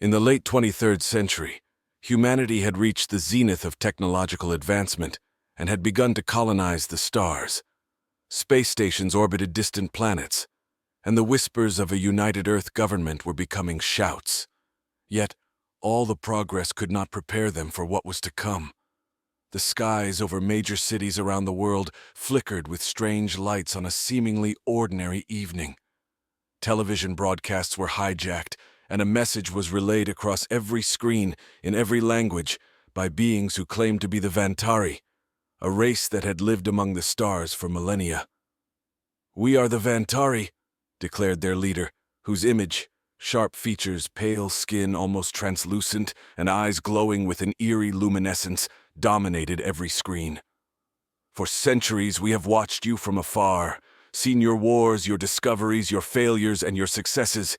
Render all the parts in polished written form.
In the late 23rd century, humanity had reached the zenith of technological advancement and had begun to colonize the stars. Space stations orbited distant planets, and the whispers of a united Earth government were becoming shouts. Yet, all the progress could not prepare them for what was to come. The skies over major cities around the world flickered with strange lights on a seemingly ordinary evening. Television broadcasts were hijacked, and a message was relayed across every screen, in every language, by beings who claimed to be the Vantari, a race that had lived among the stars for millennia. "We are the Vantari," declared their leader, whose image, sharp features, pale skin almost translucent, and eyes glowing with an eerie luminescence, dominated every screen. "For centuries we have watched you from afar, seen your wars, your discoveries, your failures, and your successes.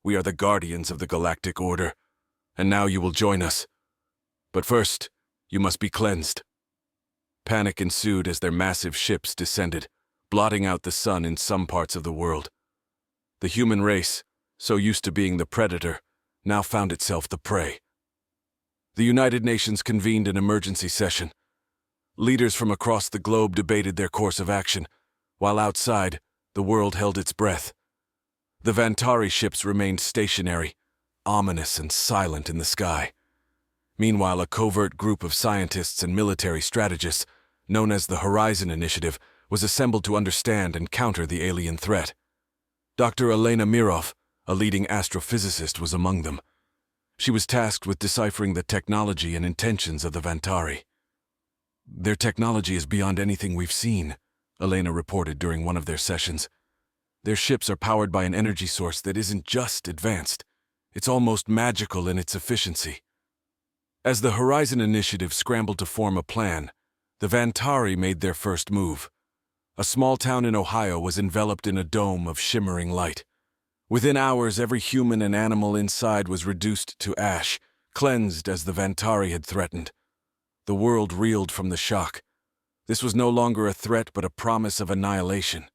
We are the guardians of the galactic order, and now you will join us. But first, you must be cleansed." Panic ensued as their massive ships descended, blotting out the sun in some parts of the world. The human race, so used to being the predator, now found itself the prey. The United Nations convened an emergency session. Leaders from across the globe debated their course of action, while outside, the world held its breath. The Vantari ships remained stationary, ominous and silent in the sky. Meanwhile, a covert group of scientists and military strategists, known as the Horizon Initiative, was assembled to understand and counter the alien threat. Dr. Elena Mirov, a leading astrophysicist, was among them. She was tasked with deciphering the technology and intentions of the Vantari. "Their technology is beyond anything we've seen," Elena reported during one of their sessions. "Their ships are powered by an energy source that isn't just advanced. It's almost magical in its efficiency." As the Horizon Initiative scrambled to form a plan, the Vantari made their first move. A small town in Ohio was enveloped in a dome of shimmering light. Within hours, every human and animal inside was reduced to ash, cleansed as the Vantari had threatened. The world reeled from the shock. This was no longer a threat but a promise of annihilation.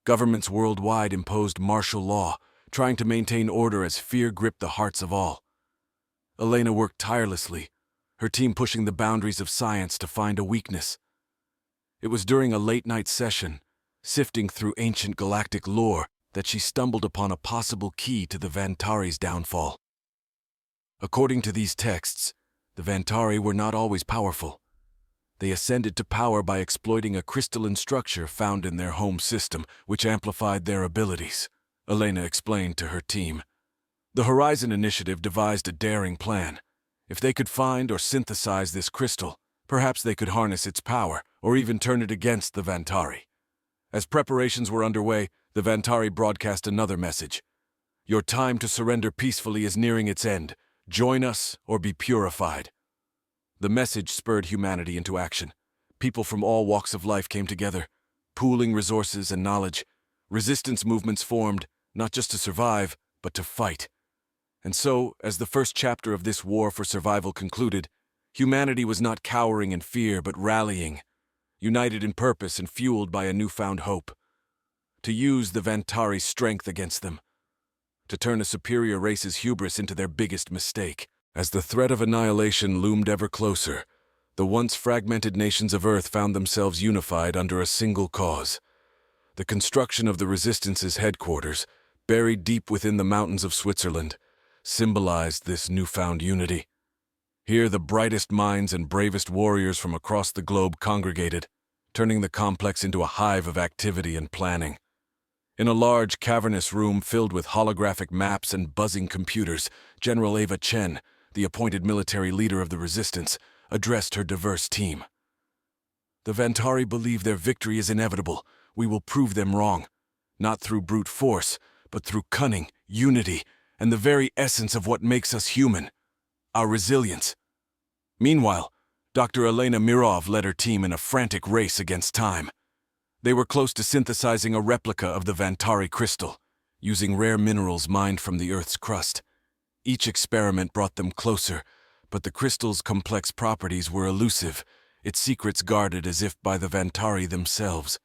Governments worldwide imposed martial law, trying to maintain order as fear gripped the hearts of all. Elena worked tirelessly, her team pushing the boundaries of science to find a weakness. It was during a late-night session, sifting through ancient galactic lore, that she stumbled upon a possible key to the Vantari's downfall. According to these texts, the Vantari were not always powerful. They ascended to power by exploiting a crystalline structure found in their home system, which amplified their abilities, Elena explained to her team. The Horizon Initiative devised a daring plan. If they could find or synthesize this crystal, perhaps they could harness its power, or even turn it against the Vantari. As preparations were underway, the Vantari broadcast another message. "Your time to surrender peacefully is nearing its end. Join us or be purified." The message spurred humanity into action. People from all walks of life came together, pooling resources and knowledge. Resistance movements formed, not just to survive, but to fight. And so, as the first chapter of this war for survival concluded, humanity was not cowering in fear but rallying, united in purpose and fueled by a newfound hope. To use the Vantari's strength against them. To turn a superior race's hubris into their biggest mistake. As the threat of annihilation loomed ever closer, the once fragmented nations of Earth found themselves unified under a single cause. The construction of the Resistance's headquarters, buried deep within the mountains of Switzerland, symbolized this newfound unity. Here the brightest minds and bravest warriors from across the globe congregated, turning the complex into a hive of activity and planning. In a large, cavernous room filled with holographic maps and buzzing computers, General Ava Chen, the appointed military leader of the Resistance, addressed her diverse team. "The Vantari believe their victory is inevitable. We will prove them wrong, not through brute force, but through cunning, unity, and the very essence of what makes us human, our resilience." Meanwhile, Dr. Elena Mirov led her team in a frantic race against time. They were close to synthesizing a replica of the Vantari crystal, using rare minerals mined from the Earth's crust. Each experiment brought them closer, but the crystal's complex properties were elusive, its secrets guarded as if by the Vantari themselves.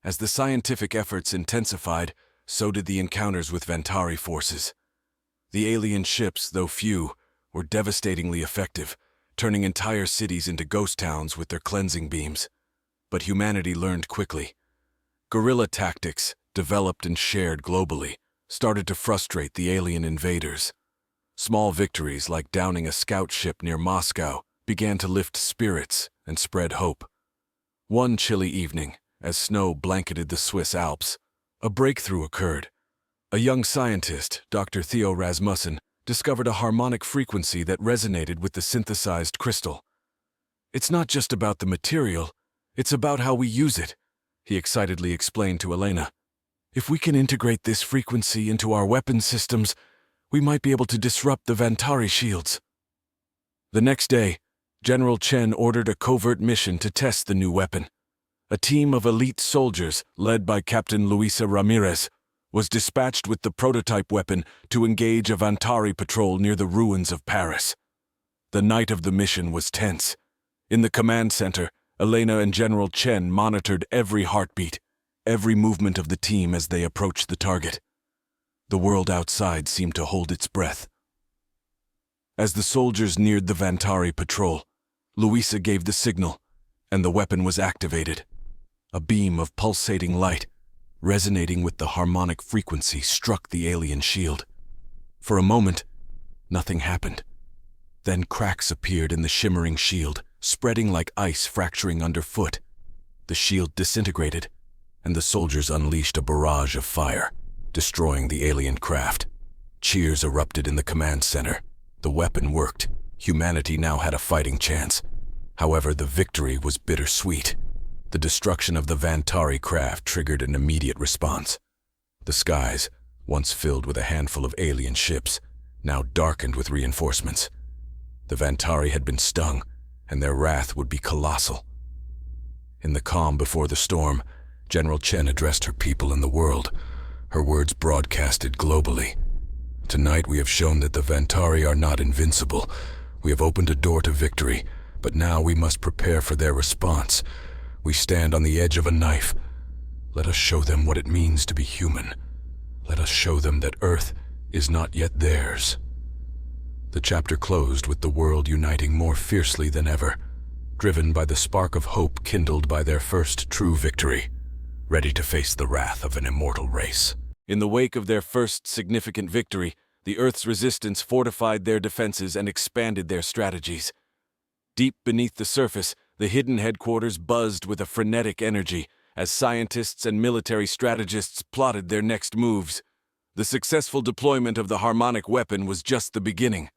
As the scientific efforts intensified, so did the encounters with Vantari forces. The alien ships, though few, were devastatingly effective, turning entire cities into ghost towns with their cleansing beams. But humanity learned quickly. Guerrilla tactics, developed and shared globally, started to frustrate the alien invaders. Small victories like downing a scout ship near Moscow began to lift spirits and spread hope. One chilly evening, as snow blanketed the Swiss Alps, a breakthrough occurred. A young scientist, Dr. Theo Rasmussen, discovered a harmonic frequency that resonated with the synthesized crystal. "It's not just about the material, it's about how we use it," he excitedly explained to Elena. "If we can integrate this frequency into our weapon systems, we might be able to disrupt the Vantari shields." The next day, General Chen ordered a covert mission to test the new weapon. A team of elite soldiers, led by Captain Luisa Ramirez, was dispatched with the prototype weapon to engage a Vantari patrol near the ruins of Paris. The night of the mission was tense. In the command center, Elena and General Chen monitored every heartbeat, every movement of the team as they approached the target. The world outside seemed to hold its breath. As the soldiers neared the Vantari patrol, Luisa gave the signal, and the weapon was activated. A beam of pulsating light, resonating with the harmonic frequency, struck the alien shield. For a moment, nothing happened. Then cracks appeared in the shimmering shield, spreading like ice fracturing underfoot. The shield disintegrated, and the soldiers unleashed a barrage of fire, destroying the alien craft. Cheers erupted in the command center. The weapon worked. Humanity now had a fighting chance. However, the victory was bittersweet. The destruction of the Vantari craft triggered an immediate response. The skies, once filled with a handful of alien ships, now darkened with reinforcements. The Vantari had been stung, and their wrath would be colossal. In the calm before the storm, General Chen addressed her people and the world, her words broadcasted globally. "Tonight we have shown that the Vantari are not invincible. We have opened a door to victory, but now we must prepare for their response. We stand on the edge of a knife. Let us show them what it means to be human. Let us show them that Earth is not yet theirs." The chapter closed with the world uniting more fiercely than ever, driven by the spark of hope kindled by their first true victory, ready to face the wrath of an immortal race. In the wake of their first significant victory, the Earth's resistance fortified their defenses and expanded their strategies. Deep beneath the surface, the hidden headquarters buzzed with a frenetic energy as scientists and military strategists plotted their next moves. The successful deployment of the harmonic weapon was just the beginning.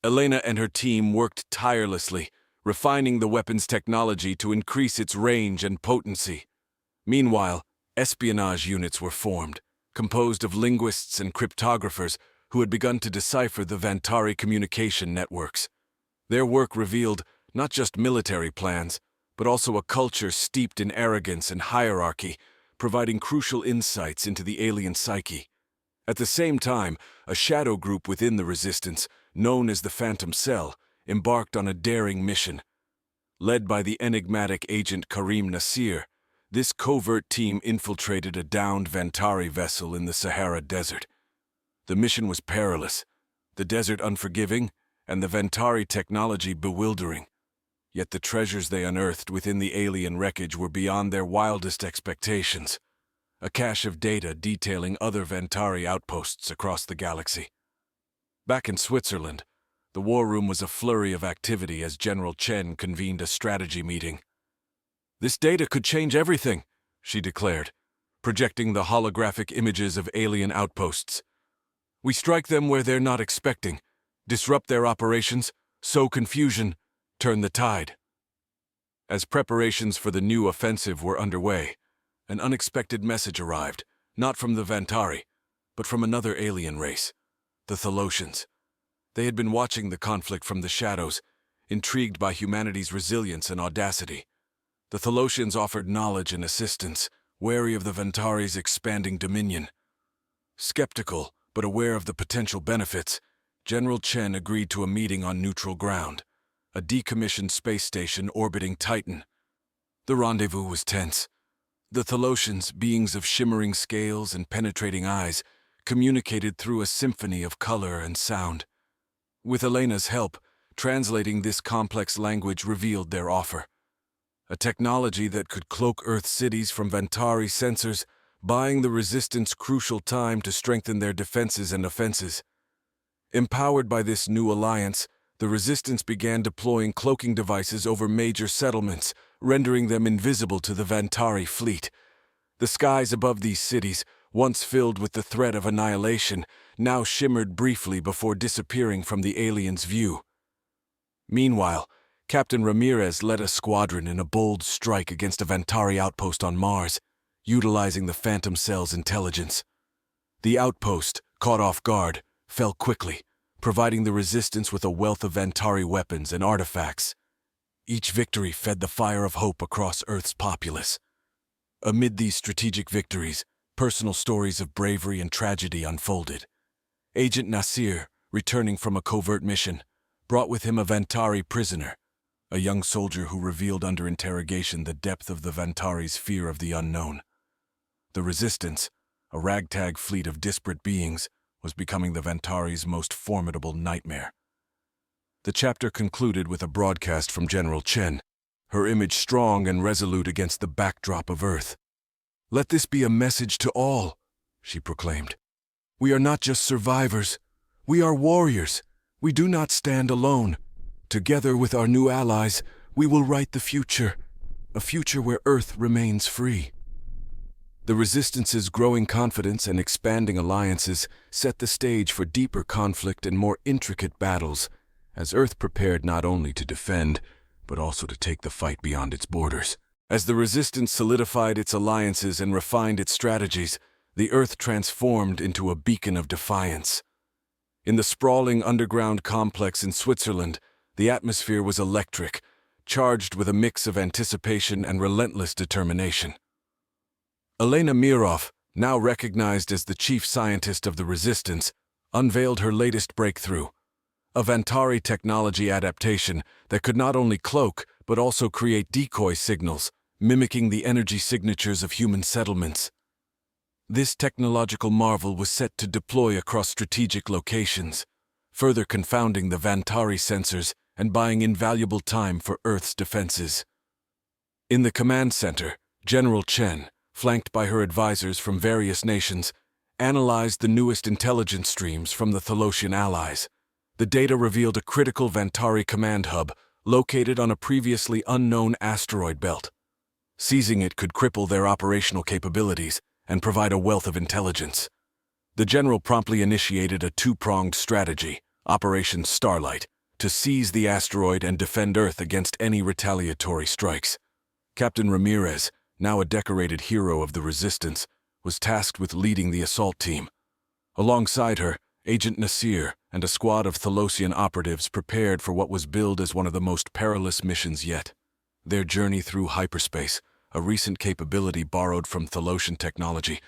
Elena and her team worked tirelessly, refining the weapon's technology to increase its range and potency. Meanwhile, espionage units were formed, composed of linguists and cryptographers who had begun to decipher the Vantari communication networks. Their work revealed not just military plans, but also a culture steeped in arrogance and hierarchy, providing crucial insights into the alien psyche. At the same time, a shadow group within the resistance, known as the Phantom Cell, embarked on a daring mission. Led by the enigmatic agent Karim Nasir, this covert team infiltrated a downed Vantari vessel in the Sahara Desert. The mission was perilous, the desert unforgiving, and the Vantari technology bewildering. Yet the treasures they unearthed within the alien wreckage were beyond their wildest expectations. A cache of data detailing other Vantari outposts across the galaxy. Back in Switzerland, the war room was a flurry of activity as General Chen convened a strategy meeting. "This data could change everything," she declared, projecting the holographic images of alien outposts. "We strike them where they're not expecting, disrupt their operations, sow confusion, turn the tide." As preparations for the new offensive were underway, an unexpected message arrived, not from the Vantari, but from another alien race, the Thalassians. They had been watching the conflict from the shadows, intrigued by humanity's resilience and audacity. The Thalassians offered knowledge and assistance, wary of the Vantari's expanding dominion. Skeptical, but aware of the potential benefits, General Chen agreed to a meeting on neutral ground, a decommissioned space station orbiting Titan. The rendezvous was tense. The Thalassians, beings of shimmering scales and penetrating eyes, communicated through a symphony of color and sound. With Elena's help, translating this complex language revealed their offer. A technology that could cloak Earth cities from Vantari sensors, buying the Resistance crucial time to strengthen their defenses and offenses. Empowered by this new alliance, the Resistance began deploying cloaking devices over major settlements, rendering them invisible to the Vantari fleet. The skies above these cities, once filled with the threat of annihilation, now shimmered briefly before disappearing from the aliens' view. Meanwhile, Captain Ramirez led a squadron in a bold strike against a Vantari outpost on Mars, utilizing the Phantom Cell's intelligence. The outpost, caught off guard, fell quickly, providing the Resistance with a wealth of Vantari weapons and artifacts. Each victory fed the fire of hope across Earth's populace. Amid these strategic victories, personal stories of bravery and tragedy unfolded. Agent Nasir, returning from a covert mission, brought with him a Vantari prisoner, a young soldier who revealed under interrogation the depth of the Vantari's fear of the unknown. The Resistance, a ragtag fleet of disparate beings, was becoming the Vantari's most formidable nightmare. The chapter concluded with a broadcast from General Chen, her image strong and resolute against the backdrop of Earth. "Let this be a message to all," she proclaimed. "We are not just survivors. We are warriors. We do not stand alone. Together with our new allies, we will write the future, a future where Earth remains free." The Resistance's growing confidence and expanding alliances set the stage for deeper conflict and more intricate battles, as Earth prepared not only to defend, but also to take the fight beyond its borders. As the Resistance solidified its alliances and refined its strategies, the Earth transformed into a beacon of defiance. In the sprawling underground complex in Switzerland, the atmosphere was electric, charged with a mix of anticipation and relentless determination. Elena Mirov, now recognized as the chief scientist of the Resistance, unveiled her latest breakthrough, a Vantari technology adaptation that could not only cloak but also create decoy signals, mimicking the energy signatures of human settlements. This technological marvel was set to deploy across strategic locations, further confounding the Vantari sensors and buying invaluable time for Earth's defenses. In the command center, General Chen, flanked by her advisors from various nations, analyzed the newest intelligence streams from the Thalosian allies. The data revealed a critical Vantari command hub located on a previously unknown asteroid belt. Seizing it could cripple their operational capabilities and provide a wealth of intelligence. The general promptly initiated a two-pronged strategy, Operation Starlight, to seize the asteroid and defend Earth against any retaliatory strikes. Captain Ramirez, now a decorated hero of the Resistance, was tasked with leading the assault team. Alongside her, Agent Nasir and a squad of Thalosian operatives prepared for what was billed as one of the most perilous missions yet. Their journey through hyperspace, a recent capability borrowed from Thalosian technology,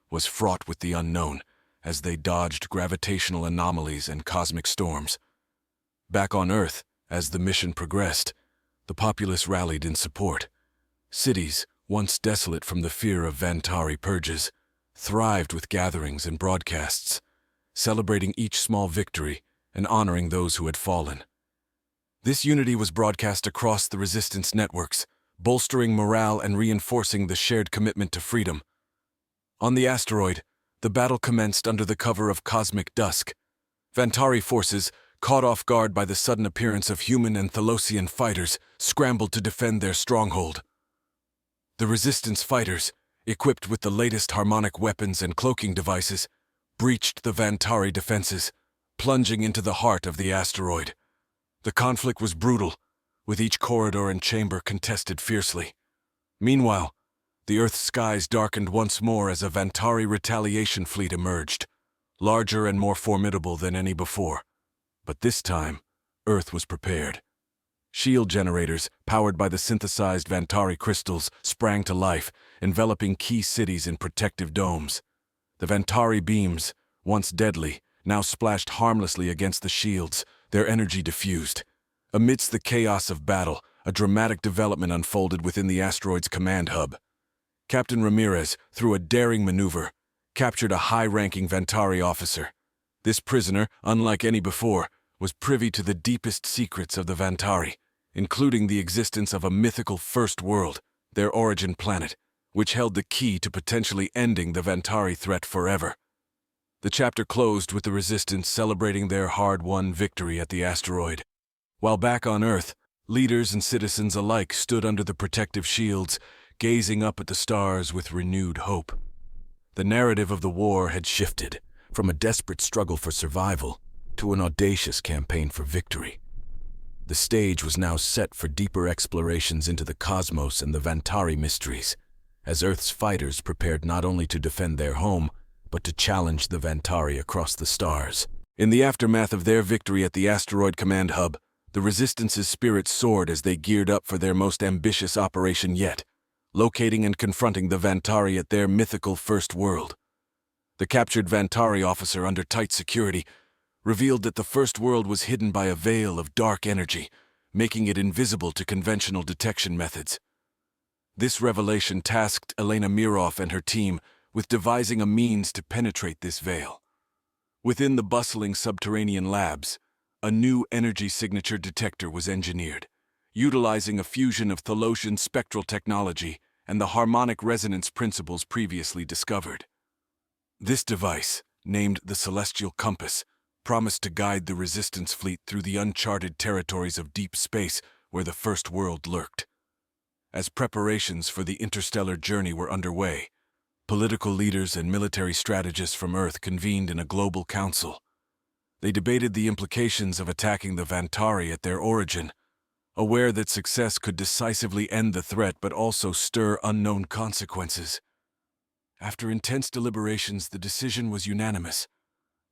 was fraught with the unknown as they dodged gravitational anomalies and cosmic storms. Back on Earth, as the mission progressed, the populace rallied in support. Cities, once desolate from the fear of Vantari purges, thrived with gatherings and broadcasts, celebrating each small victory and honoring those who had fallen. This unity was broadcast across the Resistance networks, bolstering morale and reinforcing the shared commitment to freedom. On the asteroid, the battle commenced under the cover of cosmic dusk. Vantari forces, caught off guard by the sudden appearance of human and Thalosian fighters, scrambled to defend their stronghold. The Resistance fighters, equipped with the latest harmonic weapons and cloaking devices, breached the Vantari defenses, plunging into the heart of the asteroid. The conflict was brutal, with each corridor and chamber contested fiercely. Meanwhile, the Earth's skies darkened once more as a Vantari retaliation fleet emerged, larger and more formidable than any before. But this time, Earth was prepared. Shield generators, powered by the synthesized Vantari crystals, sprang to life, enveloping key cities in protective domes. The Vantari beams, once deadly, now splashed harmlessly against the shields, their energy diffused. Amidst the chaos of battle, a dramatic development unfolded within the asteroid's command hub. Captain Ramirez, through a daring maneuver, captured a high-ranking Vantari officer. This prisoner, unlike any before, was privy to the deepest secrets of the Vantari, including the existence of a mythical first world, their origin planet, which held the key to potentially ending the Vantari threat forever. The chapter closed with the Resistance celebrating their hard-won victory at the asteroid. While back on Earth, leaders and citizens alike stood under the protective shields, gazing up at the stars with renewed hope. The narrative of the war had shifted from a desperate struggle for survival to an audacious campaign for victory. The stage was now set for deeper explorations into the cosmos and the Vantari mysteries, as Earth's fighters prepared not only to defend their home, but to challenge the Vantari across the stars. In the aftermath of their victory at the asteroid command hub, the Resistance's spirits soared as they geared up for their most ambitious operation yet, locating and confronting the Vantari at their mythical first world. The captured Vantari officer under tight security revealed that the first world was hidden by a veil of dark energy, making it invisible to conventional detection methods. This revelation tasked Elena Mirov and her team with devising a means to penetrate this veil. Within the bustling subterranean labs, a new energy signature detector was engineered, utilizing a fusion of Thalosian spectral technology and the harmonic resonance principles previously discovered. This device, named the Celestial Compass, promised to guide the Resistance fleet through the uncharted territories of deep space where the First World lurked. As preparations for the interstellar journey were underway, political leaders and military strategists from Earth convened in a global council. They debated the implications of attacking the Vantari at their origin, aware that success could decisively end the threat but also stir unknown consequences. After intense deliberations, the decision was unanimous.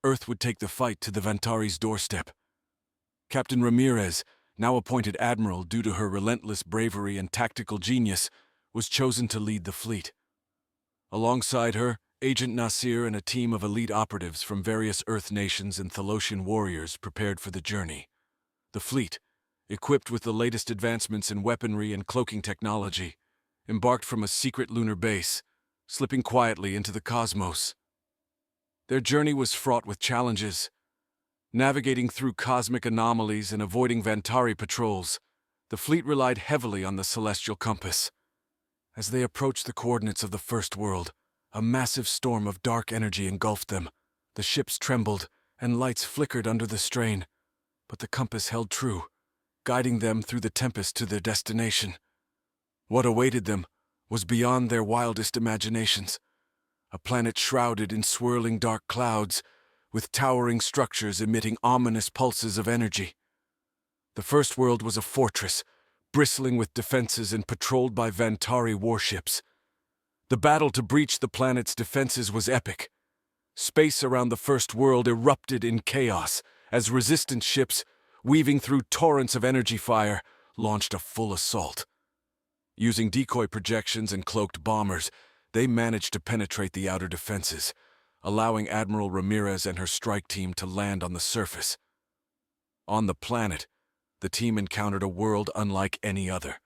Earth would take the fight to the Vantari's doorstep. Captain Ramirez, now appointed admiral due to her relentless bravery and tactical genius, was chosen to lead the fleet. Alongside her, Agent Nasir and a team of elite operatives from various Earth nations and Thalosian warriors prepared for the journey. The fleet, equipped with the latest advancements in weaponry and cloaking technology, embarked from a secret lunar base, slipping quietly into the cosmos. Their journey was fraught with challenges. Navigating through cosmic anomalies and avoiding Vantari patrols, the fleet relied heavily on the Celestial Compass. As they approached the coordinates of the First World, a massive storm of dark energy engulfed them. The ships trembled, and lights flickered under the strain. But the compass held true, guiding them through the tempest to their destination. What awaited them was beyond their wildest imaginations. A planet shrouded in swirling dark clouds, with towering structures emitting ominous pulses of energy. The First World was a fortress, bristling with defenses and patrolled by Vantari warships. The battle to breach the planet's defenses was epic. Space around the First World erupted in chaos as Resistance ships, weaving through torrents of energy fire, launched a full assault. Using decoy projections and cloaked bombers, they managed to penetrate the outer defenses, allowing Admiral Ramirez and her strike team to land on the surface. On the planet, the team encountered a world unlike any other.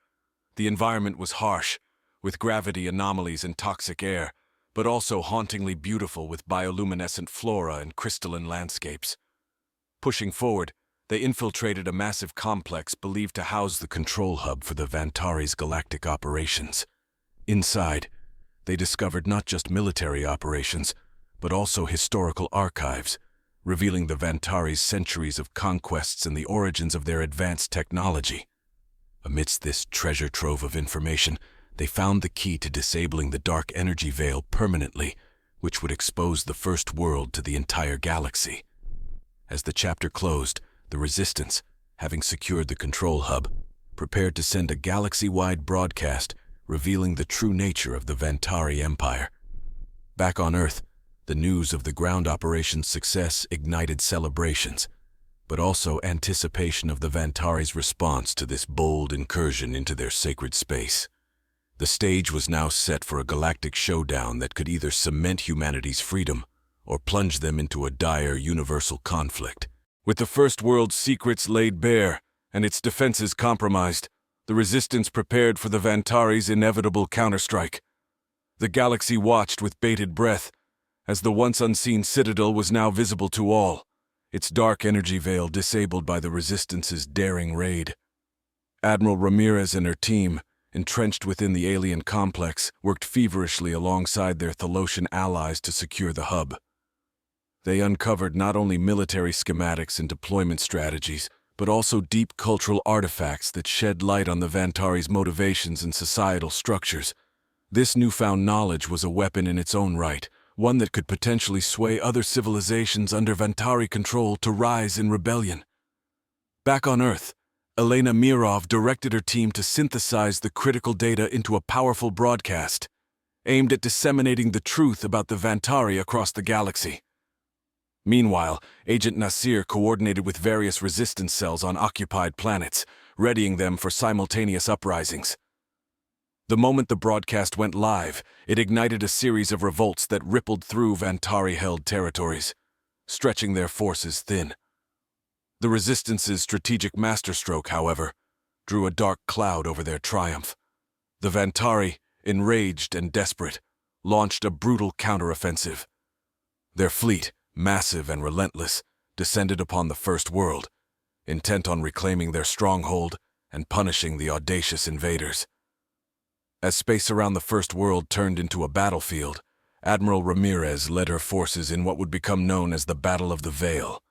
The environment was harsh, with gravity anomalies and toxic air, but also hauntingly beautiful with bioluminescent flora and crystalline landscapes. Pushing forward, they infiltrated a massive complex believed to house the control hub for the Vantari's galactic operations. Inside, they discovered not just military operations, but also historical archives, revealing the Vantari's centuries of conquests and the origins of their advanced technology. Amidst this treasure trove of information, they found the key to disabling the dark energy veil permanently, which would expose the First World to the entire galaxy. As the chapter closed, the Resistance, having secured the control hub, prepared to send a galaxy-wide broadcast revealing the true nature of the Vantari Empire. Back on Earth, the news of the ground operation's success ignited celebrations, but also anticipation of the Vantari's response to this bold incursion into their sacred space. The stage was now set for a galactic showdown that could either cement humanity's freedom or plunge them into a dire universal conflict. With the First World's secrets laid bare and its defenses compromised, the Resistance prepared for the Vantari's inevitable counterstrike. The galaxy watched with bated breath as the once unseen citadel was now visible to all, its dark energy veil disabled by the Resistance's daring raid. Admiral Ramirez and her team, entrenched within the alien complex, worked feverishly alongside their Thalosian allies to secure the hub. They uncovered not only military schematics and deployment strategies, but also deep cultural artifacts that shed light on the Vantari's motivations and societal structures. This newfound knowledge was a weapon in its own right, one that could potentially sway other civilizations under Vantari control to rise in rebellion. Back on Earth, Elena Mirov directed her team to synthesize the critical data into a powerful broadcast, aimed at disseminating the truth about the Vantari across the galaxy. Meanwhile, Agent Nasir coordinated with various resistance cells on occupied planets, readying them for simultaneous uprisings. The moment the broadcast went live, it ignited a series of revolts that rippled through Vantari-held territories, stretching their forces thin. The Resistance's strategic masterstroke, however, drew a dark cloud over their triumph. The Vantari, enraged and desperate, launched a brutal counteroffensive. Their fleet, massive and relentless, descended upon the First World, intent on reclaiming their stronghold and punishing the audacious invaders. As space around the First World turned into a battlefield, Admiral Ramirez led her forces in what would become known as the Battle of the Veil.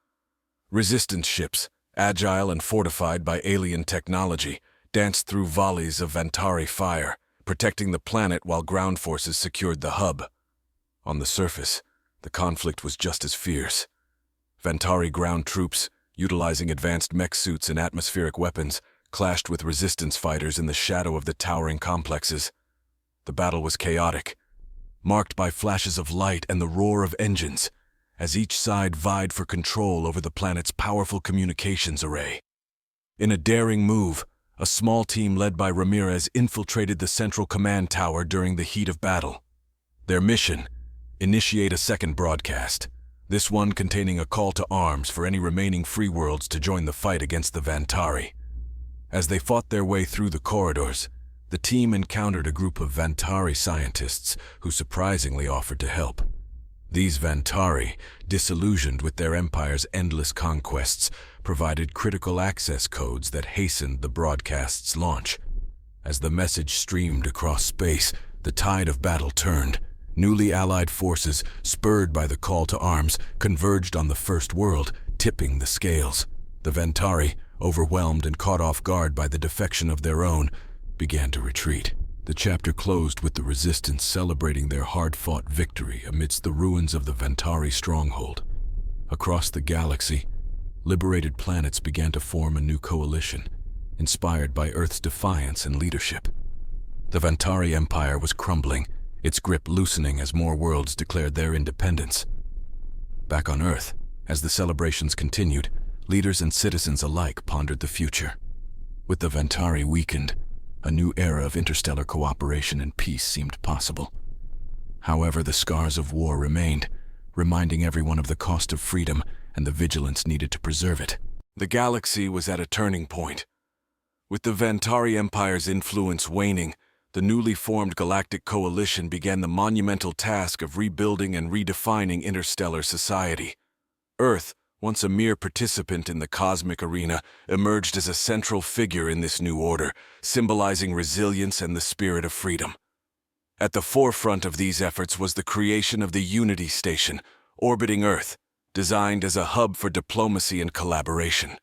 Resistance ships, agile and fortified by alien technology, danced through volleys of Vantari fire, protecting the planet while ground forces secured the hub. On the surface, the conflict was just as fierce. Vantari ground troops, utilizing advanced mech suits and atmospheric weapons, clashed with resistance fighters in the shadow of the towering complexes. The battle was chaotic, marked by flashes of light and the roar of engines, as each side vied for control over the planet's powerful communications array. In a daring move, a small team led by Ramirez infiltrated the central command tower during the heat of battle. Their mission: initiate a second broadcast, this one containing a call to arms for any remaining free worlds to join the fight against the Vantari. As they fought their way through the corridors, the team encountered a group of Vantari scientists who surprisingly offered to help. These Vantari, disillusioned with their empire's endless conquests, provided critical access codes that hastened the broadcast's launch. As the message streamed across space, the tide of battle turned. Newly allied forces, spurred by the call to arms, converged on the First World, tipping the scales. The Vantari, overwhelmed and caught off guard by the defection of their own, began to retreat. The chapter closed with the Resistance celebrating their hard-fought victory amidst the ruins of the Vantari stronghold. Across the galaxy, liberated planets began to form a new coalition, inspired by Earth's defiance and leadership. The Vantari Empire was crumbling, its grip loosening as more worlds declared their independence. Back on Earth, as the celebrations continued, leaders and citizens alike pondered the future. With the Vantari weakened, a new era of interstellar cooperation and peace seemed possible. However, the scars of war remained, reminding everyone of the cost of freedom and the vigilance needed to preserve it. The galaxy was at a turning point. With the Vantari Empire's influence waning, the newly formed galactic coalition began the monumental task of rebuilding and redefining interstellar society. Earth, once a mere participant in the cosmic arena, emerged as a central figure in this new order, symbolizing resilience and the spirit of freedom. At the forefront of these efforts was the creation of the Unity Station, orbiting Earth, designed as a hub for diplomacy and collaboration.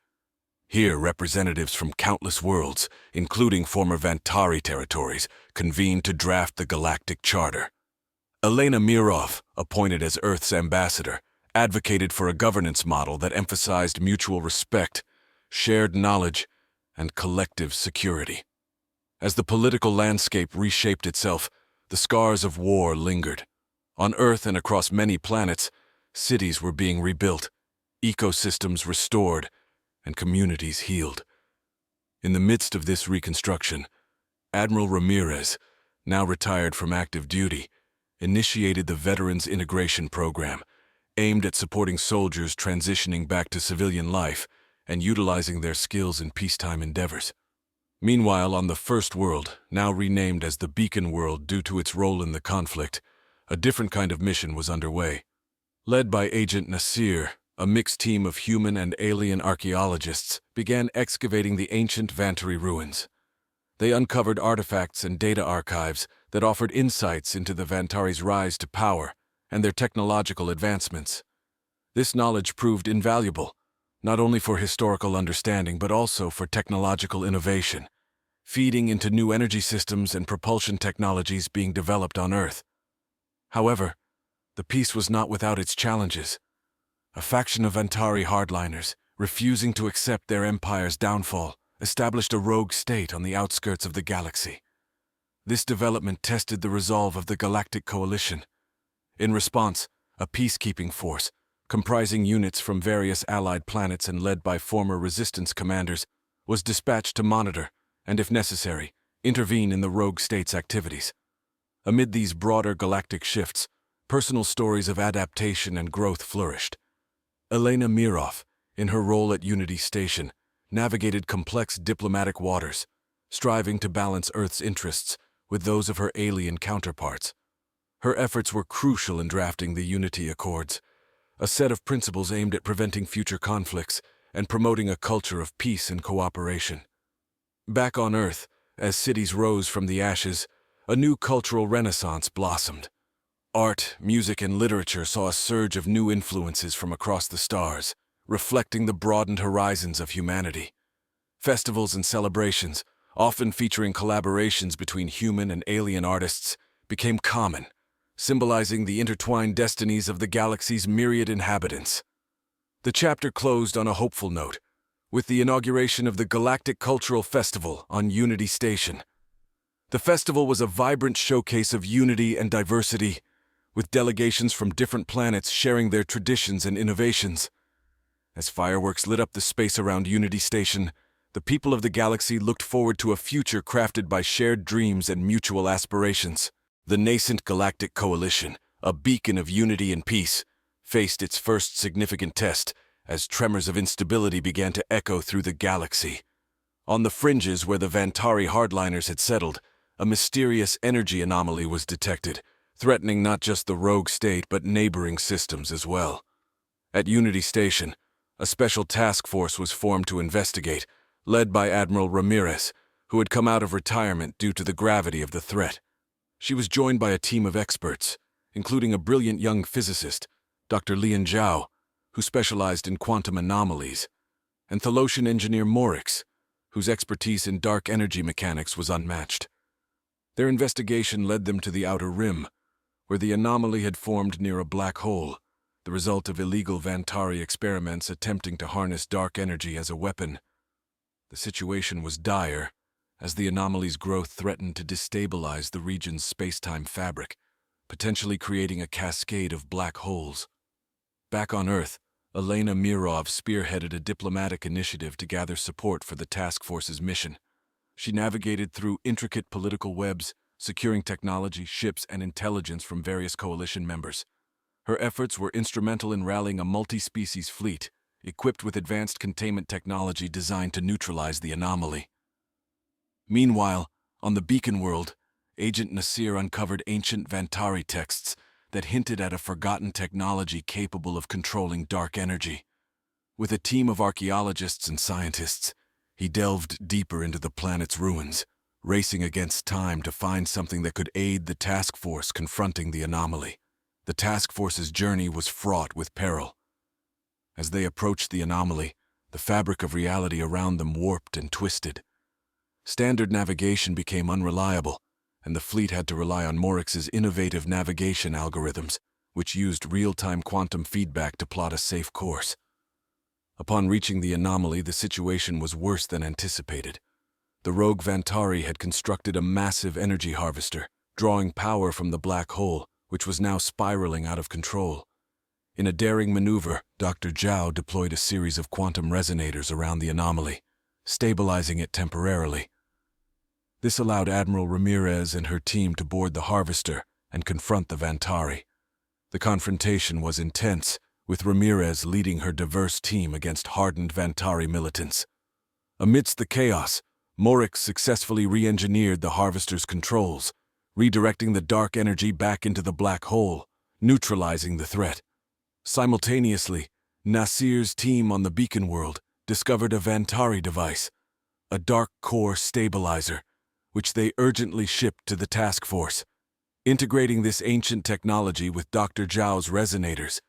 Here, representatives from countless worlds, including former Vantari territories, convened to draft the Galactic Charter. Elena Mirov, appointed as Earth's ambassador, advocated for a governance model that emphasized mutual respect, shared knowledge, and collective security. As the political landscape reshaped itself, the scars of war lingered. On Earth and across many planets, cities were being rebuilt, ecosystems restored, and communities healed. In the midst of this reconstruction, Admiral Ramirez, now retired from active duty, initiated the Veterans Integration Program, aimed at supporting soldiers transitioning back to civilian life and utilizing their skills in peacetime endeavors. Meanwhile, on the First World, now renamed as the Beacon World due to its role in the conflict, A different kind of mission was underway. Led by Agent Nasir, a mixed team of human and alien archaeologists began excavating the ancient Vantari ruins. They uncovered artifacts and data archives that offered insights into the Vantari's rise to power and their technological advancements. This knowledge proved invaluable, not only for historical understanding but also for technological innovation, feeding into new energy systems and propulsion technologies being developed on Earth. However, the peace was not without its challenges. A faction of Vantari hardliners, refusing to accept their empire's downfall, established a rogue state on the outskirts of the galaxy. This development tested the resolve of the Galactic Coalition. In response, a peacekeeping force, comprising units from various allied planets and led by former resistance commanders, was dispatched to monitor and, if necessary, intervene in the rogue state's activities. Amid these broader galactic shifts, personal stories of adaptation and growth flourished. Elena Mirov, in her role at Unity Station, navigated complex diplomatic waters, striving to balance Earth's interests with those of her alien counterparts. Her efforts were crucial in drafting the Unity Accords, a set of principles aimed at preventing future conflicts and promoting a culture of peace and cooperation. Back on Earth, as cities rose from the ashes, a new cultural renaissance blossomed. Art, music, and literature saw a surge of new influences from across the stars, reflecting the broadened horizons of humanity. Festivals and celebrations, often featuring collaborations between human and alien artists, became common, symbolizing the intertwined destinies of the galaxy's myriad inhabitants. The chapter closed on a hopeful note, with the inauguration of the Galactic Cultural Festival on Unity Station. The festival was a vibrant showcase of unity and diversity, with delegations from different planets sharing their traditions and innovations. As fireworks lit up the space around Unity Station, the people of the galaxy looked forward to a future crafted by shared dreams and mutual aspirations. The nascent Galactic Coalition, a beacon of unity and peace, faced its first significant test as tremors of instability began to echo through the galaxy. On the fringes where the Vantari hardliners had settled, a mysterious energy anomaly was detected, threatening not just the rogue state but neighboring systems as well. At Unity Station, a special task force was formed to investigate, led by Admiral Ramirez, who had come out of retirement due to the gravity of the threat. She was joined by a team of experts, including a brilliant young physicist, Dr. Lian Zhao, who specialized in quantum anomalies, and Thalassian engineer Morix, whose expertise in dark energy mechanics was unmatched. Their investigation led them to the Outer Rim, where the anomaly had formed near a black hole, the result of illegal Vantari experiments attempting to harness dark energy as a weapon. The situation was dire, as the anomaly's growth threatened to destabilize the region's space-time fabric, potentially creating a cascade of black holes. Back on Earth, Elena Mirov spearheaded a diplomatic initiative to gather support for the task force's mission. She navigated through intricate political webs, securing technology, ships, and intelligence from various coalition members. Her efforts were instrumental in rallying a multi-species fleet, equipped with advanced containment technology designed to neutralize the anomaly. Meanwhile, on the Beacon world, Agent Nasir uncovered ancient Vantari texts that hinted at a forgotten technology capable of controlling dark energy. With a team of archaeologists and scientists, he delved deeper into the planet's ruins, racing against time to find something that could aid the task force confronting the anomaly. The task force's journey was fraught with peril. As they approached the anomaly, the fabric of reality around them warped and twisted. Standard navigation became unreliable, and the fleet had to rely on Morix's innovative navigation algorithms, which used real-time quantum feedback to plot a safe course. Upon reaching the anomaly, the situation was worse than anticipated. The rogue Vantari had constructed a massive energy harvester, drawing power from the black hole, which was now spiraling out of control. In a daring maneuver, Dr. Zhao deployed a series of quantum resonators around the anomaly, stabilizing it temporarily. This allowed Admiral Ramirez and her team to board the harvester and confront the Vantari. The confrontation was intense, with Ramirez leading her diverse team against hardened Vantari militants. Amidst the chaos, Morix successfully re-engineered the harvester's controls, redirecting the dark energy back into the black hole, neutralizing the threat. Simultaneously, Nasir's team on the beacon world discovered a Vantari device, a dark core stabilizer, which they urgently shipped to the task force. Integrating this ancient technology with Dr. Zhao's resonators,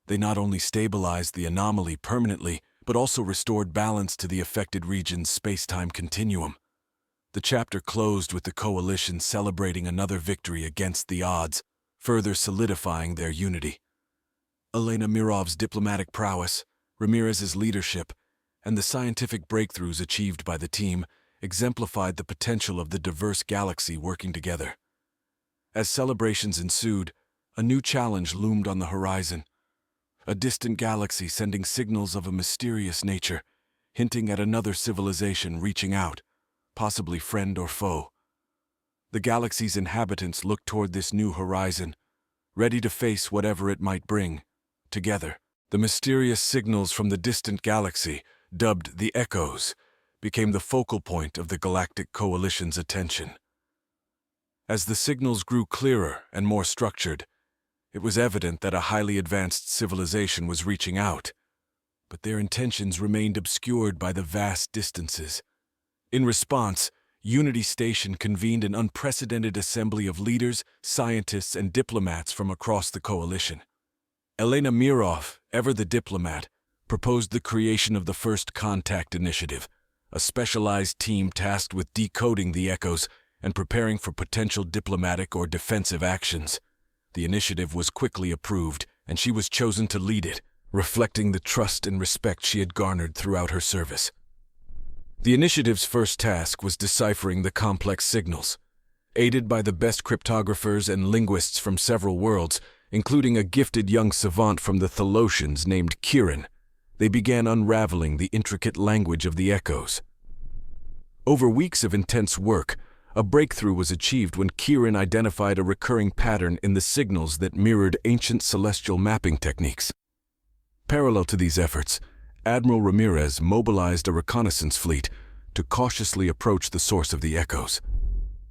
they not only stabilized the anomaly permanently, but also restored balance to the affected region's space-time continuum. The chapter closed with the Coalition celebrating another victory against the odds, further solidifying their unity. Elena Mirov's diplomatic prowess, Ramirez's leadership, and the scientific breakthroughs achieved by the team exemplified the potential of the diverse galaxy working together. As celebrations ensued, a new challenge loomed on the horizon. A distant galaxy sending signals of a mysterious nature, hinting at another civilization reaching out, possibly friend or foe. The galaxy's inhabitants looked toward this new horizon, ready to face whatever it might bring. Together, the mysterious signals from the distant galaxy, dubbed the Echoes, became the focal point of the Galactic Coalition's attention. As the signals grew clearer and more structured, it was evident that a highly advanced civilization was reaching out, but their intentions remained obscured by the vast distances. In response, Unity Station convened an unprecedented assembly of leaders, scientists, and diplomats from across the coalition. Elena Mirov, ever the diplomat, proposed the creation of the First Contact Initiative, a specialized team tasked with decoding the echoes and preparing for potential diplomatic or defensive actions. The initiative was quickly approved, and she was chosen to lead it, reflecting the trust and respect she had garnered throughout her service. The initiative's first task was deciphering the complex signals. Aided by the best cryptographers and linguists from several worlds, including a gifted young savant from the Thalassians named Kieran, they began unraveling the intricate language of the echoes. Over weeks of intense work, a breakthrough was achieved when Kieran identified a recurring pattern in the signals that mirrored ancient celestial mapping techniques. Parallel to these efforts, Admiral Ramirez mobilized a reconnaissance fleet to cautiously approach the source of the echoes.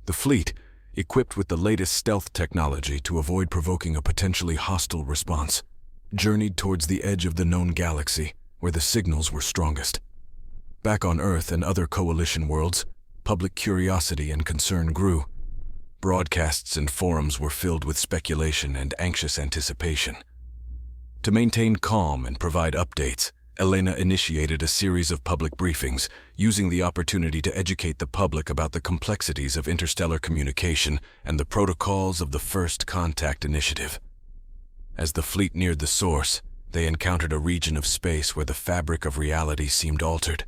The fleet, equipped with the latest stealth technology to avoid provoking a potentially hostile response, journeyed towards the edge of the known galaxy, where the signals were strongest. Back on Earth and other coalition worlds, public curiosity and concern grew. Broadcasts and forums were filled with speculation and anxious anticipation. To maintain calm and provide updates, Elena initiated a series of public briefings, using the opportunity to educate the public about the complexities of interstellar communication and the protocols of the First Contact Initiative. As the fleet neared the source, they encountered a region of space where the fabric of reality seemed altered.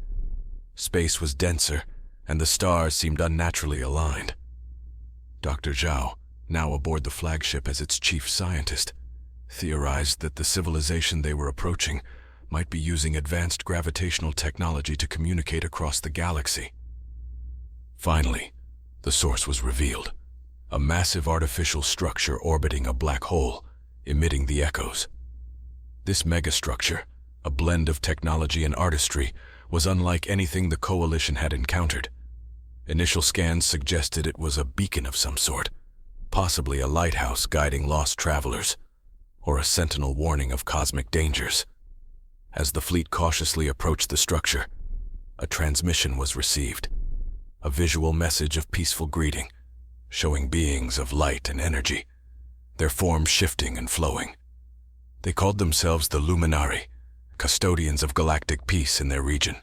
Space was denser, and the stars seemed unnaturally aligned. Dr. Zhao, now aboard the flagship as its chief scientist, theorized that the civilization they were approaching might be using advanced gravitational technology to communicate across the galaxy. Finally, the source was revealed, a massive artificial structure orbiting a black hole, emitting the echoes. This megastructure, a blend of technology and artistry, was unlike anything the Coalition had encountered. Initial scans suggested it was a beacon of some sort, possibly a lighthouse guiding lost travelers, or a sentinel warning of cosmic dangers. As the fleet cautiously approached the structure, a transmission was received, a visual message of peaceful greeting, showing beings of light and energy, their forms shifting and flowing. They called themselves the Luminari, custodians of galactic peace in their region,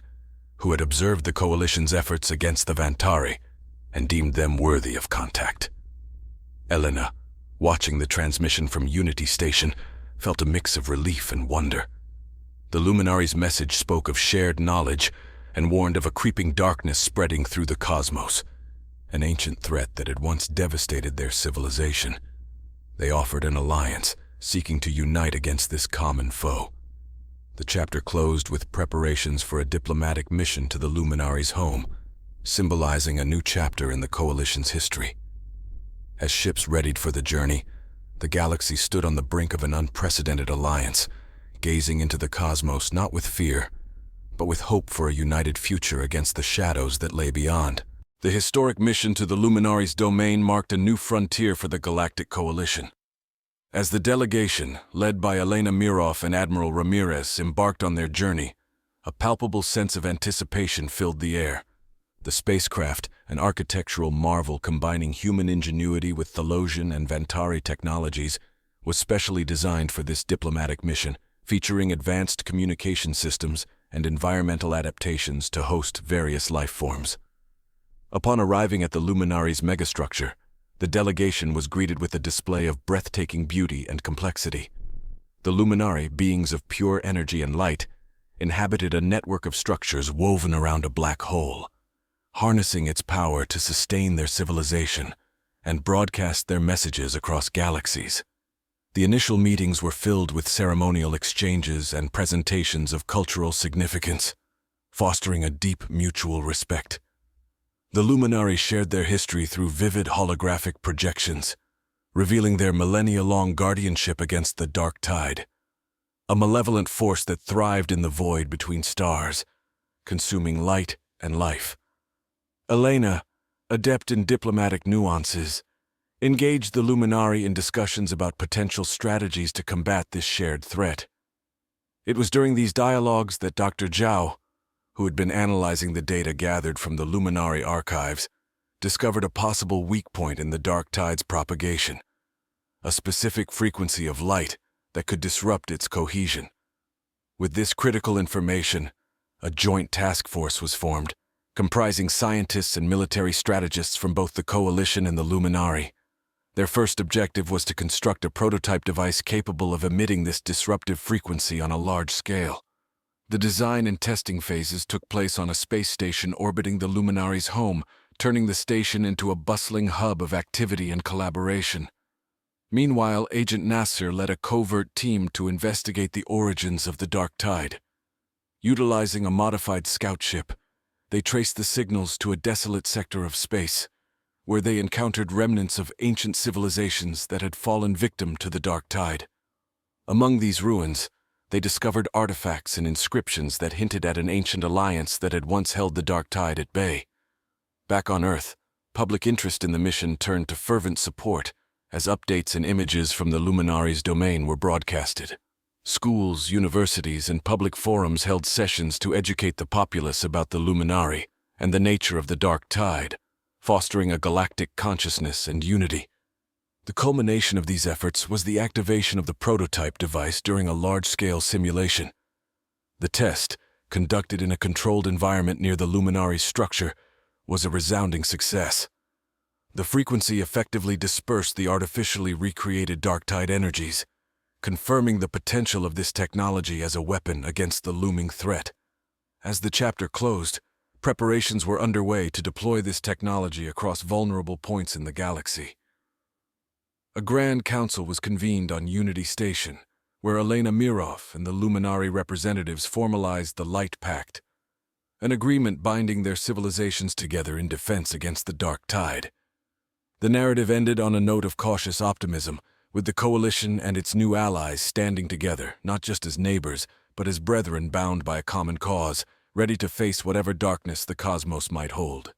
who had observed the Coalition's efforts against the Vantari and deemed them worthy of contact. Elena, watching the transmission from Unity Station, felt a mix of relief and wonder. The Luminari's message spoke of shared knowledge and warned of a creeping darkness spreading through the cosmos, an ancient threat that had once devastated their civilization. They offered an alliance, seeking to unite against this common foe. The chapter closed with preparations for a diplomatic mission to the Luminari's home, symbolizing a new chapter in the Coalition's history. As ships readied for the journey, the galaxy stood on the brink of an unprecedented alliance, gazing into the cosmos not with fear, but with hope for a united future against the shadows that lay beyond. The historic mission to the Luminaries' domain marked a new frontier for the Galactic Coalition. As the delegation, led by Elena Mirov and Admiral Ramirez, embarked on their journey, a palpable sense of anticipation filled the air. The spacecraft, an architectural marvel combining human ingenuity with Thelosian and Vantari technologies, was specially designed for this diplomatic mission, featuring advanced communication systems and environmental adaptations to host various life forms. Upon arriving at the Luminaries' megastructure, the delegation was greeted with a display of breathtaking beauty and complexity. The Luminari, beings of pure energy and light, inhabited a network of structures woven around a black hole, harnessing its power to sustain their civilization and broadcast their messages across galaxies. The initial meetings were filled with ceremonial exchanges and presentations of cultural significance, fostering a deep mutual respect. The Luminari shared their history through vivid holographic projections, revealing their millennia-long guardianship against the dark tide, a malevolent force that thrived in the void between stars, consuming light and life. Elena, adept in diplomatic nuances, engaged the Luminari in discussions about potential strategies to combat this shared threat. It was during these dialogues that Dr. Zhao, who had been analyzing the data gathered from the Luminari archives, discovered a possible weak point in the dark tide's propagation, a specific frequency of light that could disrupt its cohesion. With this critical information, a joint task force was formed, comprising scientists and military strategists from both the Coalition and the Luminari. Their first objective was to construct a prototype device capable of emitting this disruptive frequency on a large scale. The design and testing phases took place on a space station orbiting the Luminari's home, turning the station into a bustling hub of activity and collaboration. Meanwhile, Agent Nasser led a covert team to investigate the origins of the dark tide. Utilizing a modified scout ship, they traced the signals to a desolate sector of space, where they encountered remnants of ancient civilizations that had fallen victim to the dark tide. Among these ruins, they discovered artifacts and inscriptions that hinted at an ancient alliance that had once held the dark tide at bay. Back on Earth, public interest in the mission turned to fervent support as updates and images from the Luminaries' domain were broadcasted. Schools, universities, and public forums held sessions to educate the populace about the Luminari and the nature of the dark tide, fostering a galactic consciousness and unity. The culmination of these efforts was the activation of the prototype device during a large-scale simulation. The test, conducted in a controlled environment near the Luminari's structure, was a resounding success. The frequency effectively dispersed the artificially recreated dark tide energies, confirming the potential of this technology as a weapon against the looming threat. As the chapter closed, preparations were underway to deploy this technology across vulnerable points in the galaxy. A grand council was convened on Unity Station, where Elena Mirov and the Luminari representatives formalized the Light Pact, an agreement binding their civilizations together in defense against the dark tide. The narrative ended on a note of cautious optimism, with the Coalition and its new allies standing together, not just as neighbors, but as brethren bound by a common cause, ready to face whatever darkness the cosmos might hold.